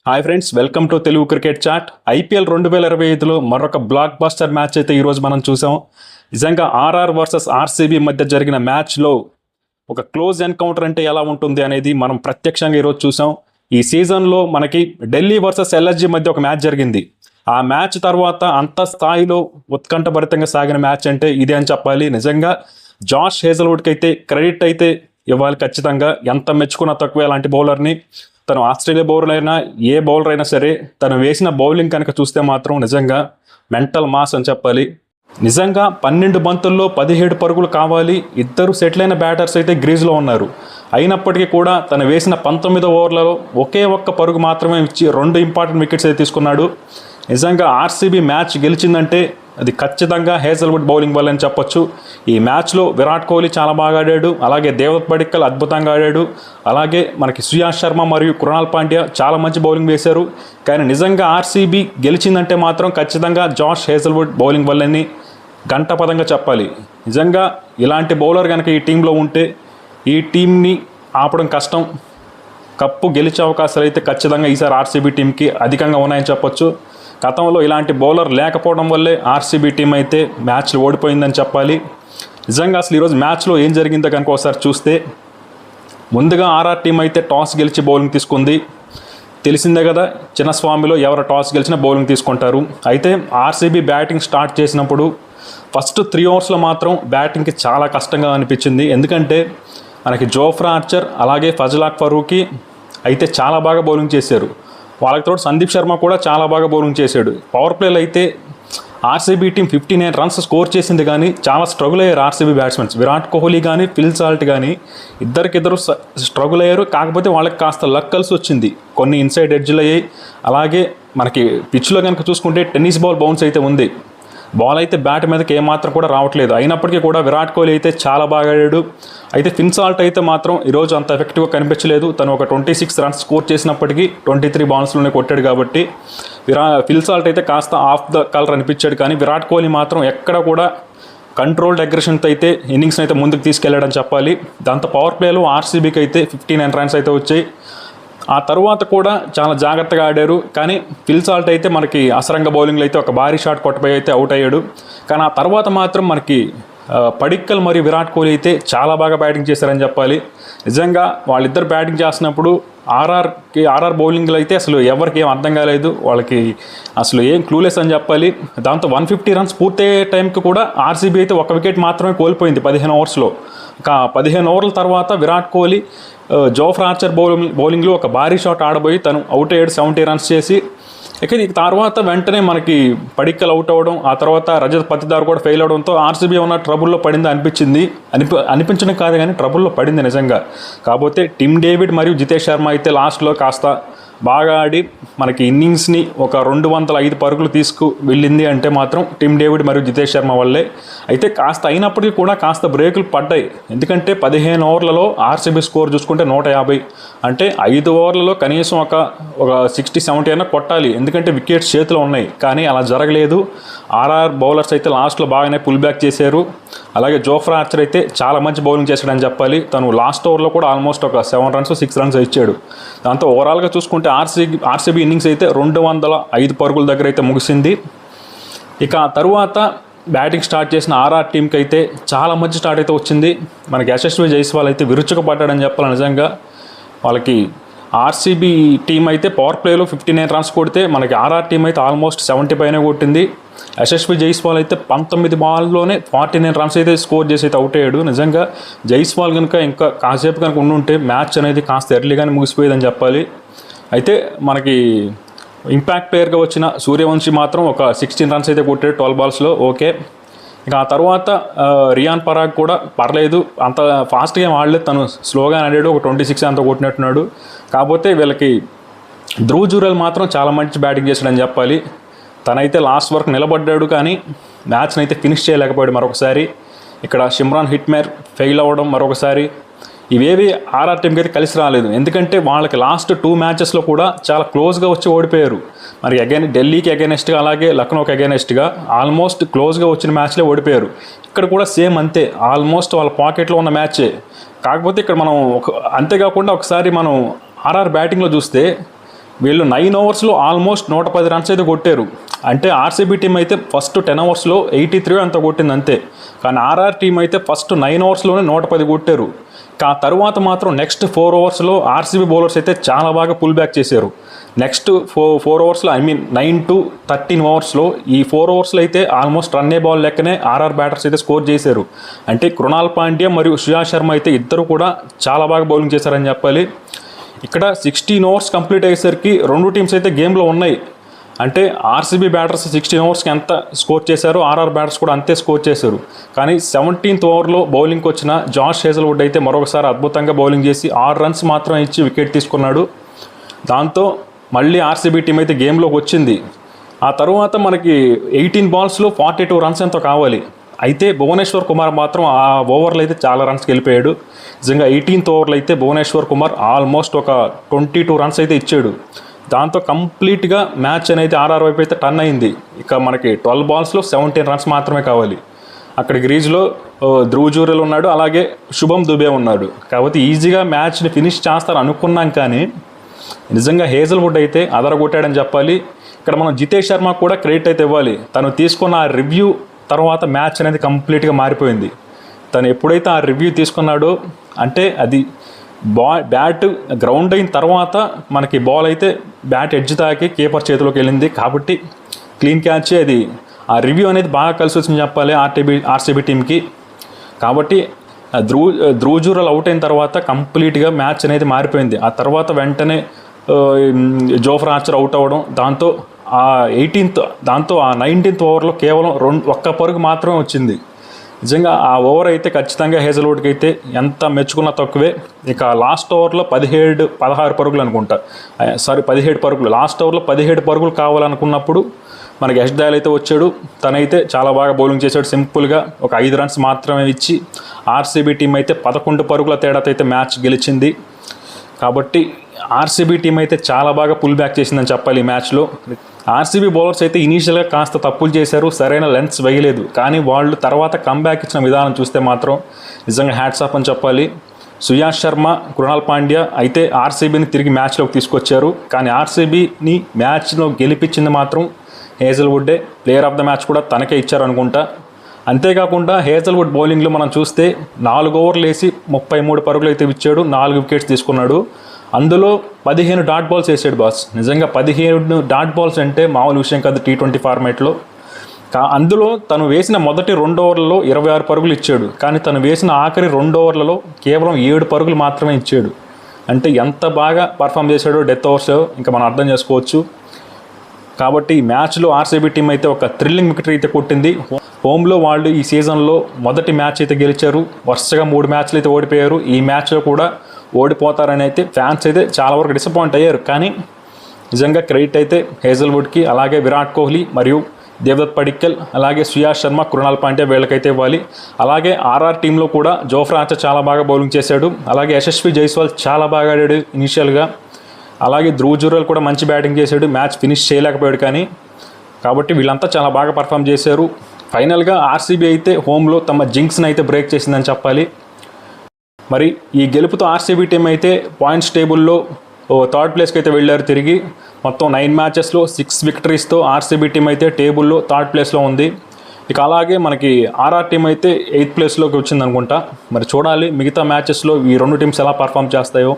Hi friends, welcome to Telugu cricket chat. IPL 2025లో మరొక block buster match అయితే ఈరోజు మనం చూసాం. నిజంగా ఆర్ఆర్ వర్సెస్ ఆర్సీబీ మధ్య జరిగిన మ్యాచ్లో ఒక క్లోజ్ ఎన్కౌంటర్ అంటే ఎలా ఉంటుంది అనేది మనం ప్రత్యక్షంగా ఈరోజు చూసాం. ఈ సీజన్లో మనకి ఢిల్లీ వర్సెస్ ఎల్ఎస్జీ మధ్య ఒక మ్యాచ్ జరిగింది. ఆ మ్యాచ్ తర్వాత అంత స్థాయిలో ఉత్కంఠభరితంగా సాగిన మ్యాచ్ అంటే ఇదే అని చెప్పాలి. నిజంగా జాష్ హేజల్వుడ్కి అయితే క్రెడిట్ అయితే ఇవ్వాలి ఖచ్చితంగా. ఎంత మెచ్చుకున్నా తక్కువ అలాంటి బౌలర్ని. తను ఆస్ట్రేలియా బౌలర్ అయినా ఏ బౌలర్ అయినా సరే తను వేసిన బౌలింగ్ కనుక చూస్తే మాత్రం నిజంగా మెంటల్ మాస్ అని చెప్పాలి. నిజంగా 12 బంతుల్లో 17 పరుగులు కావాలి. ఇద్దరు సెటిల్ అయిన బ్యాటర్స్ అయితే గ్రీజ్లో ఉన్నారు. అయినప్పటికీ కూడా తను వేసిన 19 ఓవర్లలో ఒకే ఒక్క పరుగు మాత్రమే ఇచ్చి 2 ఇంపార్టెంట్ వికెట్స్ అయితే తీసుకున్నాడు. నిజంగా ఆర్సీబీ మ్యాచ్ గెలిచిందంటే అది ఖచ్చితంగా హేజల్వుడ్ బౌలింగ్ వల్ల అని చెప్పొచ్చు. ఈ మ్యాచ్లో విరాట్ కోహ్లీ చాలా బాగా ఆడాడు, అలాగే దేవదత్ పడిక్కల్ అద్భుతంగా ఆడాడు, అలాగే మనకి శ్రేయాస్ శర్మ మరియు కృణాల్ పాండ్యా చాలా మంచి బౌలింగ్ వేశారు. కానీ నిజంగా ఆర్సీబీ గెలిచిందంటే మాత్రం ఖచ్చితంగా జాష్ హేజల్వుడ్ బౌలింగ్ వల్లని గంటపదంగా చెప్పాలి. నిజంగా ఇలాంటి బౌలర్ కనుక ఈ టీంలో ఉంటే ఈ టీంని ఆపడం కష్టం. కప్పు గెలిచే అవకాశాలు అయితే ఖచ్చితంగా ఈసారి ఆర్సీబీ టీంకి అధికంగా ఉన్నాయని చెప్పొచ్చు. గతంలో ఇలాంటి బౌలర్ లేకపోవడం వల్లే ఆర్సీబీ టీం అయితే మ్యాచ్లు ఓడిపోయిందని చెప్పాలి. నిజంగా అసలు ఈరోజు మ్యాచ్లో ఏం జరిగిందో కనుక ఒకసారి చూస్తే, ముందుగా ఆర్ఆర్ టీం అయితే టాస్ గెలిచి బౌలింగ్ తీసుకుంది. తెలిసిందే కదా, చిన్నస్వామిలో ఎవరు టాస్ గెలిచినా బౌలింగ్ తీసుకుంటారు. అయితే ఆర్సీబీ బ్యాటింగ్ స్టార్ట్ చేసినప్పుడు ఫస్ట్ 3 ఓవర్స్లో మాత్రం బ్యాటింగ్కి చాలా కష్టంగా అనిపించింది. ఎందుకంటే మనకి జోఫ్రా ఆర్చర్ అలాగే ఫజలాక్ ఫరూకీ అయితే చాలా బాగా బౌలింగ్ చేశారు. వాళ్ళకి తోడు సందీప్ శర్మ కూడా చాలా బాగా బౌలింగ్ చేశాడు. పవర్ ప్లేలో అయితే ఆర్సీబీ టీం 59 రన్స్ స్కోర్ చేసింది, కానీ చాలా స్ట్రగుల్ అయ్యారు ఆర్సీబీ బ్యాట్స్మెన్స్. విరాట్ కోహ్లీ కానీ ఫిల్ సాల్ట్ కానీ ఇద్దరికిద్దరు స్ట్రగుల్ అయ్యారు. కాకపోతే వాళ్ళకి కాస్త లక్ కలిసి వచ్చింది, కొన్ని ఇన్సైడ్ ఎడ్జ్లు అయ్యాయి. అలాగే మనకి పిచ్లో కనుక చూసుకుంటే టెన్నిస్ బాల్ బౌన్స్ అయితే ఉంది. బాల్ అయితే బ్యాట్ మీదకి ఏమాత్రం కూడా రావట్లేదు. అయినప్పటికీ కూడా విరాట్ కోహ్లీ అయితే చాలా బాగా ఆడాడు. అయితే ఫిన్ సాల్ట్ అయితే మాత్రం ఈరోజు అంత ఎఫెక్టివ్గా కనిపించలేదు. తను ఒక 26 రన్స్ స్కోర్ చేసినప్పటికీ 23 బాల్స్లోనే కొట్టాడు. కాబట్టి ఫిల్ సాల్ట్ అయితే కాస్త ఆఫ్ ద కలర్ అనిపించాడు. కానీ విరాట్ కోహ్లీ మాత్రం ఎక్కడ కూడా కంట్రోల్డ్ అగ్రెషన్తో అయితే ఇన్నింగ్స్ని అయితే ముందుకు తీసుకెళ్లాడని చెప్పాలి. దాంతో పవర్ ప్లేలో ఆర్సీబీకి అయితే 59 రన్స్ అయితే వచ్చాయి. ఆ తర్వాత కూడా చాలా జాగ్రత్తగా ఆడారు. కానీ ఫిల్ సాల్ట్ అయితే మనకి అసరంగ బౌలింగ్లో అయితే ఒక భారీ షాట్ కొట్టబోయి అయితే అవుట్ అయ్యాడు. కానీ ఆ తర్వాత మాత్రం మనకి పడిక్కల్ మరియు విరాట్ కోహ్లీ అయితే చాలా బాగా బ్యాటింగ్ చేశారని చెప్పాలి. నిజంగా వాళ్ళిద్దరు బ్యాటింగ్ చేస్తున్నప్పుడు ఆర్ఆర్ బౌలింగ్లో అయితే అసలు ఎవరికి ఏం అర్థం కాలేదు. వాళ్ళకి అసలు ఏం క్లూలెస్ అని చెప్పాలి. దాంతో 150 రన్స్ పూర్తయ్యే టైంకి కూడా ఆర్సీబీ అయితే 1 వికెట్ మాత్రమే కోల్పోయింది 15 ఓవర్స్లో. 15 ఓవర్ల తర్వాత విరాట్ కోహ్లీ జోఫ్రా ఆర్చర్ బౌలింగ్లో ఒక భారీ షాట్ ఆడబోయి తను అవుట్ అయ్యాడు 70 రన్స్ చేసి. ఇక తర్వాత వెంటనే మనకి పడిక్కల్ అవుట్ అవ్వడం, ఆ తర్వాత రజత్ పతిదార్ కూడా ఫెయిల్ అవడంతో ఆర్సీబీ ఉన్న ట్రబుల్లో పడింది అనిపించడం కాదు, కానీ ట్రబుల్లో పడింది నిజంగా. కాకపోతే టిమ్ డేవిడ్ మరియు జితేష్ శర్మ అయితే లాస్ట్లో కాస్త బాగా ఆడి మనకి ఇన్నింగ్స్ని ఒక 205 పరుగులు వెళ్ళింది అంటే మాత్రం టిమ్ డేవిడ్ మరియు జితేష్ శర్మ వల్లే. అయితే కాస్త అయినప్పటికీ కూడా కాస్త బ్రేకులు పడ్డాయి. ఎందుకంటే 15 ఓవర్లలో ఆర్సీబీ స్కోర్ చూసుకుంటే 150, అంటే 5 ఓవర్లలో కనీసం ఒక 60-70 అయినా కొట్టాలి, ఎందుకంటే వికెట్స్ చేతిలో ఉన్నాయి. కానీ అలా జరగలేదు. ఆర్ఆర్ బౌలర్స్ అయితే లాస్ట్లో బాగానే పుల్ బ్యాక్ చేశారు. అలాగే జోఫ్రా ఆర్చర్ అయితే చాలా మంచి బౌలింగ్ చేశాడని చెప్పాలి. తను లాస్ట్ ఓవర్లో కూడా ఆల్మోస్ట్ ఒక 7 రన్స్ 6 రన్స్ ఇచ్చాడు. దాంతో ఓవరాల్గా చూసుకుంటే ఆర్సీబీ ఇన్నింగ్స్ అయితే 205 పరుగుల దగ్గర అయితే ముగిసింది. ఇక తరువాత బ్యాటింగ్ స్టార్ట్ చేసిన ఆర్ఆర్ టీంకి అయితే చాలా మంచి స్టార్ట్ అయితే వచ్చింది. మనకి యశస్వి జైస్వాల్ అయితే విరుచుకుపడ్డాడని చెప్పాలి. నిజంగా వాళ్ళకి ఆర్సీబీ టీం అయితే పవర్ ప్లేలో 59 రన్స్ కొడితే మనకి ఆర్ఆర్ టీం అయితే ఆల్మోస్ట్ 70 పైన కొట్టింది. యశస్వి జైస్వాల్ అయితే 19 బాల్లోనే 49 రన్స్ అయితే స్కోర్ చేసి అయితే అవుట్ అయ్యాడు. నిజంగా జైస్వాల్ కనుక ఇంకా కాసేపు కనుక ఉండుంటే మ్యాచ్ అనేది కాస్త ఎర్లీగానే ముగిసిపోయేదని చెప్పాలి. అయితే మనకి ఇంపాక్ట్ ప్లేయర్గా వచ్చిన సూర్యవంశీ మాత్రం ఒక 16 రన్స్ అయితే కొట్టాడు 12 బాల్స్లో. ఓకే. ఇక ఆ తర్వాత రియాన్ పరాగ్ కూడా పర్లేదు, అంత ఫాస్ట్గా ఏం ఆడలేదు, తను స్లోగా ఆడాడు, ఒక 26 అంత కొట్టినట్టున్నాడు. కాకపోతే వీళ్ళకి ధ్రువ్ జురెల్ మాత్రం చాలా మంచి బ్యాటింగ్ చేశాడని చెప్పాలి. తనైతే లాస్ట్ వరకు నిలబడ్డాడు, కానీ మ్యాచ్ని అయితే ఫినిష్ చేయలేకపోయాడు మరొకసారి. ఇక్కడ షిమ్రాన్ హిట్మేర్ ఫెయిల్ అవ్వడం మరొకసారి, ఇవేవి ఆర్ఆర్ టీంకి అయితే కలిసి రాలేదు. ఎందుకంటే వాళ్ళకి లాస్ట్ 2 మ్యాచెస్లో కూడా చాలా క్లోజ్గా వచ్చి ఓడిపోయారు. మరి ఢిల్లీకి అగైనెస్ట్గా అలాగే లక్నోకి అగైనెస్ట్గా ఆల్మోస్ట్ క్లోజ్గా వచ్చిన మ్యాచ్లే ఓడిపోయారు. ఇక్కడ కూడా సేమ్ అంతే, ఆల్మోస్ట్ వాళ్ళ పాకెట్లో ఉన్న మ్యాచే. కాకపోతే ఇక్కడ మనం అంతేకాకుండా ఒకసారి మనం ఆర్ఆర్ బ్యాటింగ్లో చూస్తే వీళ్ళు 9 ఓవర్స్లో ఆల్మోస్ట్ 110 రన్స్ అయితే కొట్టారు. అంటే ఆర్సీబీ టీం అయితే ఫస్ట్ 10 ఓవర్స్లో 83 అంత కొట్టింది అంతే. కానీ ఆర్ఆర్ టీం అయితే ఫస్ట్ 9 ఓవర్స్లోనే 110 కొట్టారు. ఆ తర్వాత మాత్రం నెక్స్ట్ 4 ఓవర్స్లో ఆర్సీబీ బౌలర్స్ అయితే చాలా బాగా పుల్ బ్యాక్ చేశారు. నెక్స్ట్ 4 ఓవర్స్లో 9 to 13 ఓవర్స్లో ఈ 4 ఓవర్స్లో అయితే ఆల్మోస్ట్ రన్నే బాల్ లెక్కనే ఆర్ఆర్ బ్యాటర్స్ అయితే స్కోర్ చేశారు. అంటే కృణాల్ పాండ్యా మరియు శ్రేయాస్ శర్మ అయితే ఇద్దరు కూడా చాలా బాగా బౌలింగ్ చేశారని చెప్పాలి. ఇక్కడ 16 ఓవర్స్ కంప్లీట్ అయ్యేసరికి రెండు టీమ్స్ అయితే గేమ్లో ఉన్నాయి. అంటే ఆర్సీబీ బ్యాటర్స్ 16 ఓవర్స్కి ఎంత స్కోర్ చేశారో ఆర్ఆర్ బ్యాటర్స్ కూడా అంతే స్కోర్ చేశారు. కానీ 17th ఓవర్లో బౌలింగ్కి వచ్చిన జాష్ హేజల్వుడ్ అయితే మరొకసారి అద్భుతంగా బౌలింగ్ చేసి 6 రన్స్ మాత్రం ఇచ్చి వికెట్ తీసుకున్నాడు. దాంతో మళ్ళీ ఆర్సీబీ టీం అయితే గేమ్లోకి వచ్చింది. ఆ తర్వాత మనకి 18 బాల్స్లో 42 రన్స్ ఎంతో కావాలి. అయితే భువనేశ్వర్ కుమార్ మాత్రం ఆ ఓవర్లో అయితే చాలా రన్స్కి వెళ్ళిపోయాడు. నిజంగా 18th ఓవర్లో అయితే భువనేశ్వర్ కుమార్ ఆల్మోస్ట్ ఒక 22 రన్స్ అయితే ఇచ్చాడు. దాంతో కంప్లీట్గా మ్యాచ్ అనేది ఆర్ఆర్ వైపు అయితే టర్న్ అయింది. ఇక మనకి 12 బాల్స్లో 17 రన్స్ మాత్రమే కావాలి. అక్కడ గ్రీజ్లో ధ్రువ్ జురేల్ ఉన్నాడు, అలాగే శుభం దుబే ఉన్నాడు. కాబట్టి ఈజీగా మ్యాచ్ని ఫినిష్ చేస్తారు అనుకున్నాం. కానీ నిజంగా హేజల్వుడ్ అయితే అదరగొట్టాడని చెప్పాలి. ఇక్కడ మనం జితేష్ శర్మ కూడా క్రెడిట్ అయితే ఇవ్వాలి. తను తీసుకున్న ఆ రివ్యూ తర్వాత మ్యాచ్ అనేది కంప్లీట్గా మారిపోయింది. తను ఎప్పుడైతే ఆ రివ్యూ తీసుకున్నాడో అంటే అది బ్యాట్ గ్రౌండ్ అయిన తర్వాత మనకి బాల్ అయితే బ్యాట్ ఎడ్జ్ తాకి కీపర్ చేతిలోకి వెళ్ళింది. కాబట్టి క్లీన్ క్యాచ్ అది ఆ రివ్యూ అనేది బాగా కలిసి వచ్చింది చెప్పాలి ఆర్సీబీ టీంకి. కాబట్టి ధ్రువ్ జురేల్ అవుట్ అయిన తర్వాత కంప్లీట్గా మ్యాచ్ అనేది మారిపోయింది. ఆ తర్వాత వెంటనే జోఫ్రా ఆర్చర్ అవుట్ అవ్వడం, దాంతో ఆ 19th ఓవర్లో కేవలం ఒక్క పరుగు మాత్రమే వచ్చింది. నిజంగా ఆ ఓవర్ అయితే ఖచ్చితంగా హేజల్వుడ్కి అయితే ఎంత మెచ్చుకున్నా తక్కువే. ఇక లాస్ట్ ఓవర్లో 16 పరుగులు అనుకుంటా, 17 పరుగులు. లాస్ట్ ఓవర్లో 17 పరుగులు కావాలనుకున్నప్పుడు మనకి యష్ దయాల్ అయితే వచ్చాడు. తనైతే చాలా బాగా బౌలింగ్ చేశాడు. సింపుల్గా ఒక 5 రన్స్ మాత్రమే ఇచ్చి ఆర్సీబీ టీం అయితే 11 పరుగుల తేడాతో అయితే మ్యాచ్ గెలిచింది. కాబట్టి ఆర్సీబీ టీం అయితే చాలా బాగా పుల్ బ్యాక్ చేసిందని చెప్పాలి ఈ మ్యాచ్లో. ఆర్సీబీ బౌలర్స్ అయితే ఇనీషియల్గా కాస్త తప్పులు చేశారు, సరైన లెన్స్ వేయలేదు. కానీ వాళ్ళు తర్వాత కమ్బ్యాక్ ఇచ్చిన విధానం చూస్తే మాత్రం నిజంగా హ్యాట్స్ ఆఫ్ అని చెప్పాలి. శ్రేయాస్ శర్మ, కృణాల్ పాండ్యా అయితే ఆర్సీబీని తిరిగి మ్యాచ్లోకి తీసుకొచ్చారు. కానీ ఆర్సీబీని మ్యాచ్లో గెలిపించింది మాత్రం హేజల్వుడ్డే. ప్లేయర్ ఆఫ్ ద మ్యాచ్ కూడా తనకే ఇచ్చారు అనుకుంటా. అంతేకాకుండా హేజల్వుడ్ బౌలింగ్లో మనం చూస్తే 4 ఓవర్లు వేసి 33 పరుగులు అయితే ఇచ్చాడు, 4 వికెట్స్ తీసుకున్నాడు. అందులో 15 డాట్ బాల్స్ వేసాడు బాస్. నిజంగా 15 డాట్ బాల్స్ అంటే మామూలు విషయం కాదు T20 ఫార్మాట్లో. అందులో తను వేసిన మొదటి 2 ఓవర్లలో 26 పరుగులు ఇచ్చాడు. కానీ తను వేసిన ఆఖరి 2 ఓవర్లలో కేవలం 7 పరుగులు మాత్రమే ఇచ్చాడు. అంటే ఎంత బాగా పర్ఫామ్ చేశాడో డెత్ ఓవర్స్ ఇంకా మనం అర్థం చేసుకోవచ్చు. కాబట్టి ఈ మ్యాచ్లో ఆర్సీబీ టీం అయితే ఒక థ్రిల్లింగ్ వికెటరీ అయితే కొట్టింది. హోమ్లో వాళ్ళు ఈ సీజన్లో మొదటి మ్యాచ్ అయితే గెలిచారు. వరుసగా 3 మ్యాచ్లు అయితే ఓడిపోయారు. ఈ మ్యాచ్లో కూడా ఓడిపోతారని అయితే ఫ్యాన్స్ అయితే చాలా వరకు డిసప్పాయింట్ అయ్యారు. కానీ నిజంగా క్రెడిట్ అయితే హేజల్వుడ్కి, అలాగే విరాట్ కోహ్లీ మరియు దేవదత్ పడిక్కల్, అలాగే శ్రేయాస్ శర్మ, కృణాల్ పాండ్యా వీళ్ళకైతే ఇవ్వాలి. అలాగే ఆర్ఆర్ టీంలో కూడా జోఫ్రా ఆర్చర్ చాలా బాగా బౌలింగ్ చేశాడు. అలాగే యశస్వి జైస్వాల్ చాలా బాగా ఆడాడు ఇనిషియల్గా. అలాగే ధ్రువ్ జురేల్ కూడా మంచి బ్యాటింగ్ చేశాడు, మ్యాచ్ ఫినిష్ చేయలేకపోయాడు. కానీ కాబట్టి వీళ్ళంతా చాలా బాగా పర్ఫామ్ చేశారు. ఫైనల్గా ఆర్సీబీ అయితే హోమ్లో తమ జింక్స్ని అయితే బ్రేక్ చేసిందని చెప్పాలి. మరి ఈ గెలుపుతో ఆర్సీబీ టీం అయితే పాయింట్స్ టేబుల్లో 3rd ప్లేస్కి అయితే వెళ్ళారు తిరిగి. మొత్తం 9 మ్యాచెస్లో 6 విక్టరీస్తో ఆర్సీబీ టీం అయితే టేబుల్లో 3rd ప్లేస్లో ఉంది. ఇక అలాగే మనకి ఆర్ఆర్ టీం అయితే 8th ప్లేస్లోకి వచ్చిందనుకుంటా. మరి చూడాలి మిగతా మ్యాచెస్లో ఈ 2 టీమ్స్ ఎలా పర్ఫామ్ చేస్తాయో.